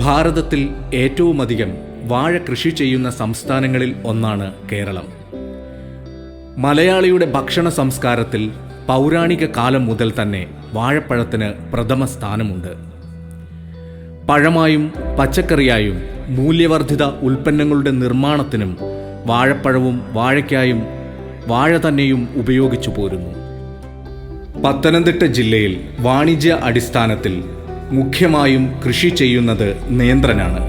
ഭാരതത്തിൽ ഏറ്റവുമധികം വാഴ കൃഷി ചെയ്യുന്ന സംസ്ഥാനങ്ങളിൽ ഒന്നാണ് കേരളം. മലയാളിയുടെ ഭക്ഷണ സംസ്കാരത്തിൽ പൗരാണിക കാലം മുതൽ തന്നെ വാഴപ്പഴത്തിന് പ്രഥമ സ്ഥാനമുണ്ട്. പഴമായും പച്ചക്കറിയായും മൂല്യവർദ്ധിത ഉൽപ്പന്നങ്ങളുടെ നിർമ്മാണത്തിനും വാഴപ്പഴവും വാഴയ്ക്കായും വാഴ തന്നെയും ഉപയോഗിച്ചു പോരുന്നു. പത്തനംതിട്ട ജില്ലയിൽ വാണിജ്യ അടിസ്ഥാനത്തിൽ മുഖ്യമായും കൃഷി ചെയ്യുന്നത് നേന്ത്രനാണ്.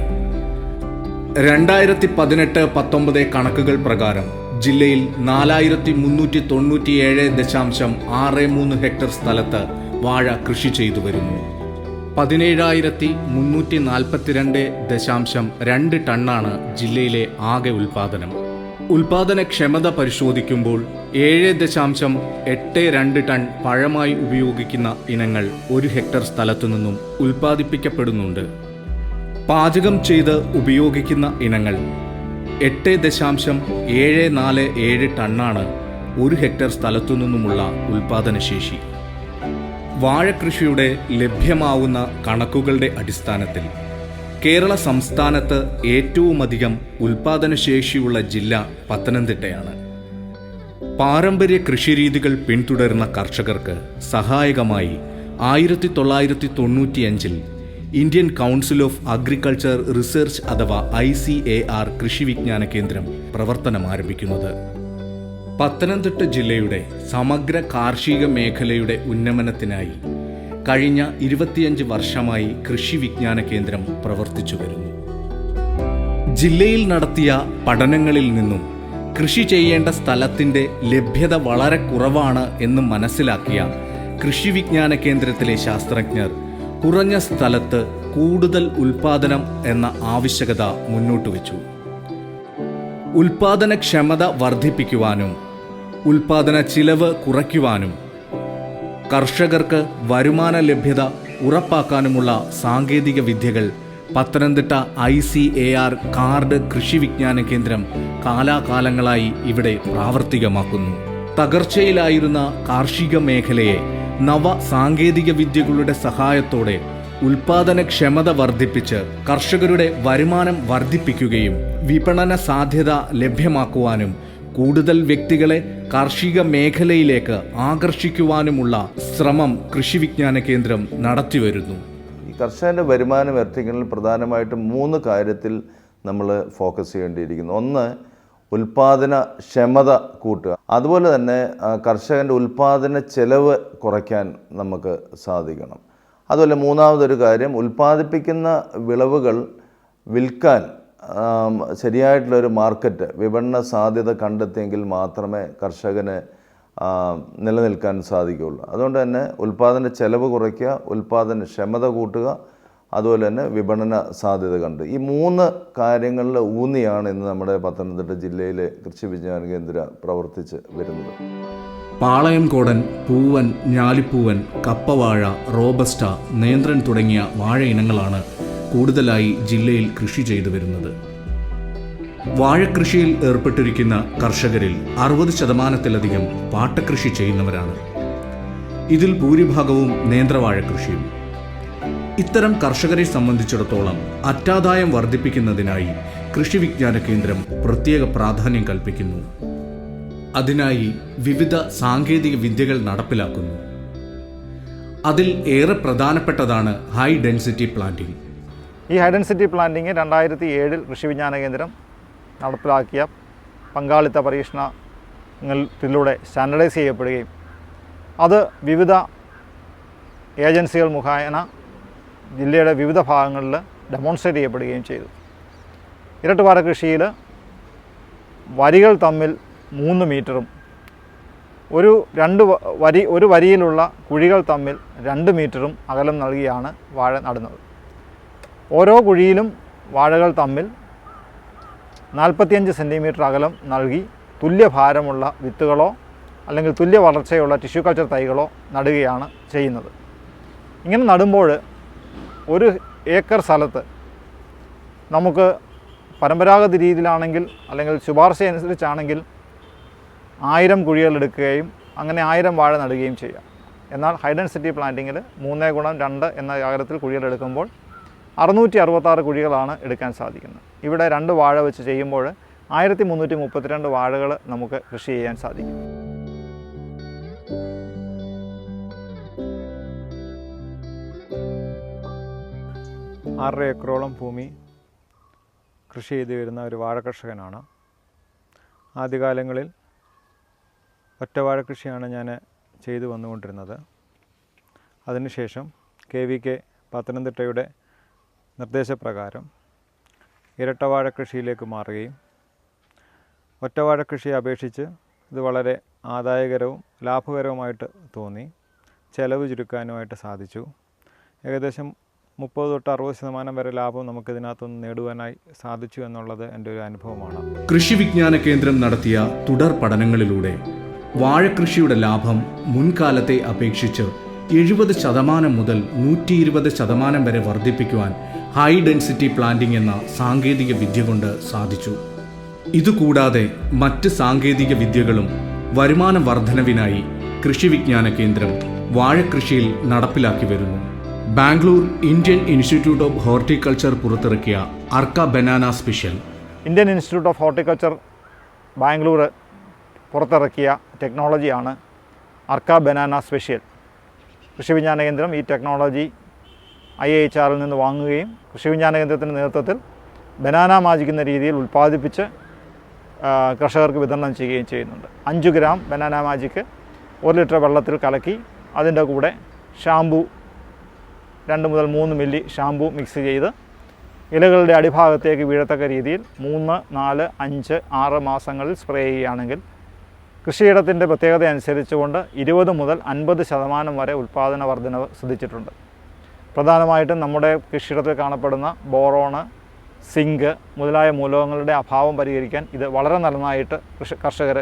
2018-19 കണക്കുകൾ പ്രകാരം ജില്ലയിൽ 4397.63 ഹെക്ടർ സ്ഥലത്ത് വാഴ കൃഷി ചെയ്തു വരുന്നു. 17,342.2 ടണ്ണാണ് ജില്ലയിലെ ആകെ ഉൽപാദനം. ഉൽപാദനക്ഷമത പരിശോധിക്കുമ്പോൾ 7.82 ടൺ പഴമായി ഉപയോഗിക്കുന്ന ഇനങ്ങൾ 1 ഹെക്ടർ സ്ഥലത്തു നിന്നും ഉൽപ്പാദിപ്പിക്കപ്പെടുന്നുണ്ട്. പാചകം ചെയ്ത് ഉപയോഗിക്കുന്ന ഇനങ്ങൾ 8.747 ടണ്ണാണ് 1 ഹെക്ടർ സ്ഥലത്തു നിന്നുമുള്ള ഉൽപാദനശേഷി. വാഴകൃഷിയുടെ ലഭ്യമാവുന്ന കണക്കുകളുടെ അടിസ്ഥാനത്തിൽ കേരള സംസ്ഥാനത്ത് ഏറ്റവുമധികം ഉൽപാദനശേഷിയുള്ള ജില്ല പത്തനംതിട്ടയാണ്. പാരമ്പര്യ കൃഷിരീതികൾ പിന്തുടരുന്ന കർഷകർക്ക് സഹായകമായി 1995 Indian council of agriculture research അഥവാ ICAR കൃഷി വിജ്ഞാന കേന്ദ്രം പ്രവർത്തനം ആരംഭിക്കുന്നത്. പത്തനംതിട്ട ജില്ലയുടെ സമഗ്ര കാർഷിക മേഖലയുടെ ഉന്നമനത്തിനായി കഴിഞ്ഞ 25 വർഷമായി കൃഷി വിജ്ഞാന കേന്ദ്രം പ്രവർത്തിച്ചു വരുന്നു. ജില്ലയിൽ നടത്തിയ പഠനങ്ങളിൽ നിന്നും കൃഷി ചെയ്യേണ്ട സ്ഥലത്തിൻ്റെ ലഭ്യത വളരെ കുറവാണ് എന്ന് മനസ്സിലാക്കിയ കൃഷി വിജ്ഞാന കേന്ദ്രത്തിലെ ശാസ്ത്രജ്ഞർ കുറഞ്ഞ സ്ഥലത്ത് കൂടുതൽ ഉൽപാദനം എന്ന ആവശ്യകത മുന്നോട്ട് വച്ചു. ഉൽപാദനക്ഷമത വർദ്ധിപ്പിക്കുവാനും ഉൽപാദന ചിലവ് കുറയ്ക്കുവാനും കർഷകർക്ക് വരുമാന ലഭ്യത ഉറപ്പാക്കാനുമുള്ള സാങ്കേതിക വിദ്യകൾ പത്തനംതിട്ട ICAR കാർഡ് കൃഷി വിജ്ഞാന കേന്ദ്രം കാലാകാലങ്ങളായി ഇവിടെ പ്രാവർത്തികമാക്കുന്നു. തകർച്ചയിലായിരുന്ന കാർഷിക മേഖലയെ നവ സാങ്കേതിക വിദ്യകളുടെ സഹായത്തോടെ ഉൽപാദനക്ഷമത വർദ്ധിപ്പിച്ച് കർഷകരുടെ വരുമാനം വർദ്ധിപ്പിക്കുകയും വിപണന സാധ്യത ലഭ്യമാക്കുവാനും കൂടുതൽ വ്യക്തികളെ കാർഷിക മേഖലയിലേക്ക് ആകർഷിക്കുവാനുമുള്ള ശ്രമം കൃഷി വിജ്ഞാന കേന്ദ്രം നടത്തിവരുന്നു. ഈ കർഷകൻ്റെ വരുമാനം വർദ്ധിക്കുന്നതിൽ പ്രധാനമായിട്ടും 3 കാര്യത്തിൽ നമ്മൾ ഫോക്കസ് ചെയ്യേണ്ടിയിരിക്കുന്നു. ഒന്ന്, ഉൽപാദനക്ഷമത കൂട്ടുക. അതുപോലെ തന്നെ കർഷകൻ്റെ ഉൽപാദന ചെലവ് കുറയ്ക്കാൻ നമുക്ക് സാധിക്കണം. അതുപോലെ മൂന്നാമതൊരു കാര്യം, ഉൽപ്പാദിപ്പിക്കുന്ന വിളവുകൾ വിൽക്കാൻ ശരിയായിട്ടുള്ളൊരു മാർക്കറ്റ് വിപണന സാധ്യത കണ്ടെത്തിയെങ്കിൽ മാത്രമേ കർഷകന് നിലനിൽക്കാൻ സാധിക്കുകയുള്ളൂ. അതുകൊണ്ട് തന്നെ ഉൽപ്പാദന ചെലവ് കുറയ്ക്കുക, ഉൽപ്പാദനക്ഷമത കൂട്ടുക, അതുപോലെ തന്നെ വിപണന സാധ്യത കണ്ട് ഈ 3 കാര്യങ്ങളിൽ ഊന്നിയാണ് ഇന്ന് നമ്മുടെ പത്തനംതിട്ട ജില്ലയിലെ കൃഷി വിജ്ഞാന കേന്ദ്രം പ്രവർത്തിച്ച് വരുന്നത്. പാളയംകോടൻ, പൂവൻ, ഞാലിപ്പൂവൻ, കപ്പവാഴ, റോബസ്റ്റ, നേന്ത്രൻ തുടങ്ങിയ വാഴ ഇനങ്ങളാണ് കൂടുതലായി ജില്ലയിൽ കൃഷി ചെയ്തു വരുന്നത്. വാഴക്കൃഷിയിൽ ഏർപ്പെട്ടിരിക്കുന്ന കർഷകരിൽ 60% പാട്ടകൃഷി ചെയ്യുന്നവരാണ്. ഇതിൽ ഭൂരിഭാഗവും നേന്ത്രവാഴ കൃഷിയും. ഇത്തരം കർഷകരെ സംബന്ധിച്ചിടത്തോളം അറ്റാദായം വർദ്ധിപ്പിക്കുന്നതിനായി കൃഷി വിജ്ഞാന കേന്ദ്രം പ്രത്യേക പ്രാധാന്യം കൽപ്പിക്കുന്നു. അതിനായി വിവിധ സാങ്കേതിക വിദ്യകൾ നടപ്പിലാക്കുന്നു. അതിൽ ഏറെ പ്രധാനപ്പെട്ടതാണ് ഹൈ ഡെൻസിറ്റി പ്ലാന്റിംഗ്. ഈ ഹൈ ഡെൻസിറ്റി പ്ലാന്റിംഗ് 2007 കൃഷി വിജ്ഞാന കേന്ദ്രം നടപ്പിലാക്കിയ പങ്കാളിത്ത പരീക്ഷണങ്ങളിലൂടെ സ്റ്റാൻഡർഡൈസ് ചെയ്യപ്പെടുകയും അത് വിവിധ ഏജൻസികൾ മുഖേന ജില്ലയുടെ വിവിധ ഭാഗങ്ങളിൽ ഡെമോൺസ്ട്രേറ്റ് ചെയ്യപ്പെടുകയും ചെയ്തു. ഇരട്ടുവാഴ കൃഷിയിൽ വരികൾ തമ്മിൽ 3 മീറ്ററും ഒരു വരിയിലുള്ള കുഴികൾ തമ്മിൽ 2 മീറ്ററും അകലം നൽകിയാണ് വാഴ നടുന്നത്. ഓരോ കുഴിയിലും വാഴകൾ തമ്മിൽ 45 സെൻറ്റിമീറ്റർ അകലം നൽകി തുല്യഭാരമുള്ള വിത്തുകളോ അല്ലെങ്കിൽ തുല്യ വളർച്ചയുള്ള ടിഷ്യൂ കൾച്ചർ തൈകളോ നടുകയാണ് ചെയ്യുന്നത്. ഇങ്ങനെ നടുമ്പോൾ 1 ഏക്കർ സ്ഥലത്ത് നമുക്ക് പരമ്പരാഗത രീതിയിലാണെങ്കിൽ അല്ലെങ്കിൽ ശുപാർശ അനുസരിച്ചാണെങ്കിൽ 1000 കുഴികൾ എടുക്കുകയും അങ്ങനെ 1000 വാഴ നടുകയും ചെയ്യാം. എന്നാൽ ഹൈ ഡെൻസിറ്റി പ്ലാന്റിങ്ങിൽ 3x2 എന്ന അകലത്തിൽ കുഴികൾ എടുക്കുമ്പോൾ 666 കുഴികളാണ് എടുക്കാൻ സാധിക്കുന്നത്. ഇവിടെ 2 വാഴ വെച്ച് ചെയ്യുമ്പോൾ 1332 വാഴകൾ നമുക്ക് കൃഷി ചെയ്യാൻ സാധിക്കും. ആറര ഏക്കറോളം ഭൂമി കൃഷി ചെയ്തു വരുന്ന ഒരു വാഴ കർഷകനാണ്. ആദ്യകാലങ്ങളിൽ ഒറ്റവാഴ കൃഷിയാണ് ഞാൻ ചെയ്തു വന്നുകൊണ്ടിരുന്നത്. അതിനുശേഷം KVK പത്തനംതിട്ടയുടെ നിർദ്ദേശപ്രകാരം ഇരട്ടവാഴ കൃഷിയിലേക്ക് മാറുകയും ഒറ്റവാഴ കൃഷിയെ അപേക്ഷിച്ച് ഇത് വളരെ ആദായകരവും ലാഭകരവുമായിട്ട് തോന്നി. ചെലവ് ചുരുക്കാനുമായിട്ട് സാധിച്ചു. ഏകദേശം 30 തൊട്ട് 60% വരെ ലാഭം നമുക്കിതിനകത്തുനിന്ന് നേടുവാനായി സാധിച്ചു എന്നുള്ളത് എൻ്റെ ഒരു അനുഭവമാണ്. കൃഷി വിജ്ഞാന കേന്ദ്രം നടത്തിയ തുടർ പഠനങ്ങളിലൂടെ വാഴക്കൃഷിയുടെ ലാഭം മുൻകാലത്തെ അപേക്ഷിച്ച് 70% മുതൽ 120% വരെ വർദ്ധിപ്പിക്കുവാൻ ഹൈ ഡെൻസിറ്റി പ്ലാന്റിംഗ് എന്ന സാങ്കേതിക വിദ്യ കൊണ്ട് സാധിച്ചു. ഇതുകൂടാതെ മറ്റ് സാങ്കേതിക വിദ്യകളും വരുമാന വർധനവിനായി കൃഷി വിജ്ഞാന കേന്ദ്രം വാഴക്കൃഷിയിൽ നടപ്പിലാക്കി വരുന്നു. Bangalore Indian Institute of Horticulture പുറത്തിറക്കിയ Arka banana special, Indian Institute of Horticulture Bangalore പുറത്തിറക്കിയ ടെക്നോളജിയാണ് അർക്ക ബനാന സ്പെഷ്യൽ. കൃഷി വിജ്ഞാന കേന്ദ്രം ഈ ടെക്നോളജി IIHRൽ നിന്ന് വാങ്ങുകയും കൃഷി വിജ്ഞാന കേന്ദ്രത്തിൻ്റെ നേതൃത്വത്തിൽ ബനാന മാജിക് എന്ന രീതിയിൽ ഉൽപ്പാദിപ്പിച്ച് കർഷകർക്ക് വിതരണം ചെയ്യുകയും ചെയ്യുന്നുണ്ട്. 5 ഗ്രാം ബനാന മാജിക് 1 ലിറ്റർ വെള്ളത്തിൽ കലക്കി അതിൻ്റെ കൂടെ ഷാമ്പു 2 മുതൽ 3 മില്ലി ഷാമ്പു മിക്സ് ചെയ്ത് ഇലകളുടെ അടിഭാഗത്തേക്ക് വീഴത്തക്ക രീതിയിൽ 3, 4, 5, 6 മാസങ്ങളിൽ സ്പ്രേ ചെയ്യുകയാണെങ്കിൽ കൃഷിയിടത്തിൻ്റെ പ്രത്യേകത അനുസരിച്ചുകൊണ്ട് 20 മുതൽ 50% വരെ ഉൽപ്പാദന വർധനവ് സിദ്ധിച്ചിട്ടുണ്ട്. പ്രധാനമായിട്ടും നമ്മുടെ കൃഷിയിടത്തിൽ കാണപ്പെടുന്ന ബോറോണ്, സിങ്ക് മുതലായ മൂലകങ്ങളുടെ അഭാവം പരിഹരിക്കാൻ ഇത് വളരെ നന്നായിട്ട് കർഷകർ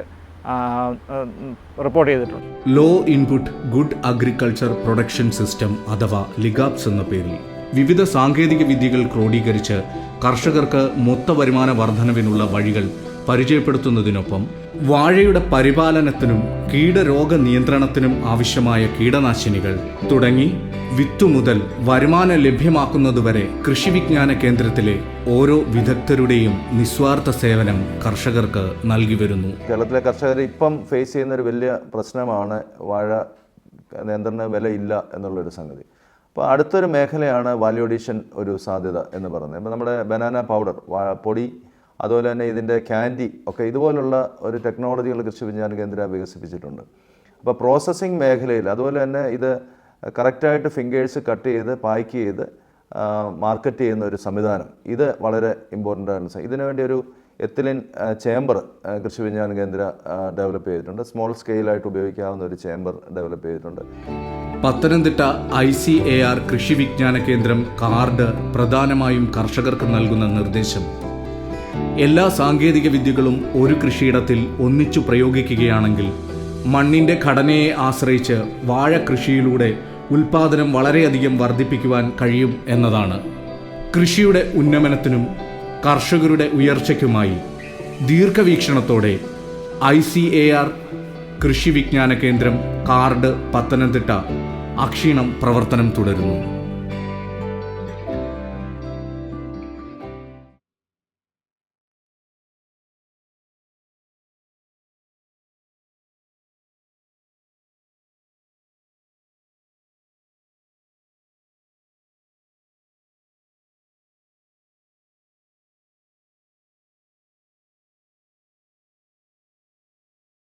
റിപ്പോർട്ട് ചെയ്തിട്ടുണ്ട്. Low input good agriculture production system അഥവാ ലിഗാപ്സ് എന്ന പേരിൽ വിവിധ സാങ്കേതിക വിദ്യകൾ ക്രോഡീകരിച്ച് കർഷകർക്ക് മൊത്ത വരുമാന വർധനവിനുള്ള വഴികൾ പരിചയപ്പെടുത്തുന്നതിനൊപ്പം വാഴയുടെ പരിപാലനത്തിനും കീടരോഗ നിയന്ത്രണത്തിനും ആവശ്യമായ കീടനാശിനികൾ തുടങ്ങി വിത്തു മുതൽ വരുമാനം ലഭ്യമാക്കുന്നതുവരെ കൃഷി വിജ്ഞാന കേന്ദ്രത്തിലെ ഓരോ വിദഗ്ധരുടെയും നിസ്വാർത്ഥ സേവനം കർഷകർക്ക് നൽകി വരുന്നു. കേരളത്തിലെ കർഷകർ ഇപ്പം ഫേസ് ചെയ്യുന്ന ഒരു വലിയ പ്രശ്നമാണ് വാഴ നിയന്ത്രണ വില ഇല്ല എന്നുള്ളൊരു സംഗതി. അപ്പോൾ അടുത്തൊരു മേഖലയാണ് വാല്യൂ അഡീഷൻ ഒരു സാധ്യത എന്ന് പറയുന്നത്. ഇപ്പോൾ നമ്മുടെ ബനാന പൗഡർ, പൊടി, അതുപോലെ തന്നെ ഇതിൻ്റെ ക്യാൻഡി ഒക്കെ ഇതുപോലുള്ള ഒരു ടെക്നോളജികൾ കൃഷി വിജ്ഞാന കേന്ദ്രം വികസിപ്പിച്ചിട്ടുണ്ട്. അപ്പോൾ പ്രോസസ്സിംഗ് മേഖലയിൽ അതുപോലെ തന്നെ ഇത് കറക്റ്റായിട്ട് ഫിംഗേഴ്സ് കട്ട് ചെയ്ത് പാക്ക് ചെയ്ത് മാർക്കറ്റ് ചെയ്യുന്ന ഒരു സംവിധാനം, ഇത് വളരെ ഇമ്പോർട്ടൻ്റ് ആണ്. ഇതിനുവേണ്ടി ഒരു എത്തിലിൻ ചേംബർ കൃഷി വിജ്ഞാന കേന്ദ്ര ഡെവലപ്പ് ചെയ്തിട്ടുണ്ട്. സ്മോൾ സ്കെയിലായിട്ട് ഉപയോഗിക്കാവുന്ന ഒരു ചേംബർ ഡെവലപ്പ് ചെയ്തിട്ടുണ്ട്. പത്തനംതിട്ട ICAR കൃഷി വിജ്ഞാന കേന്ദ്രം കാർഡ് പ്രധാനമായും കർഷകർക്ക് നൽകുന്ന നിർദ്ദേശം, എല്ലാ സാങ്കേതിക വിദ്യകളും ഒരു കൃഷിയിടത്തിൽ ഒന്നിച്ചു പ്രയോഗിക്കുകയാണെങ്കിൽ മണ്ണിൻ്റെ ഘടനയെ ആശ്രയിച്ച് വാഴ കൃഷിയിലൂടെ ഉൽപാദനം വളരെയധികം വർദ്ധിപ്പിക്കുവാൻ കഴിയും എന്നതാണ്. കൃഷിയുടെ ഉന്നമനത്തിനും കർഷകരുടെ ഉയർച്ചയ്ക്കുമായി ദീർഘവീക്ഷണത്തോടെ ICAR കൃഷി വിജ്ഞാന കേന്ദ്രം കാർഡ് പത്തനംതിട്ട അക്ഷീണം പ്രവർത്തനം തുടരുന്നു.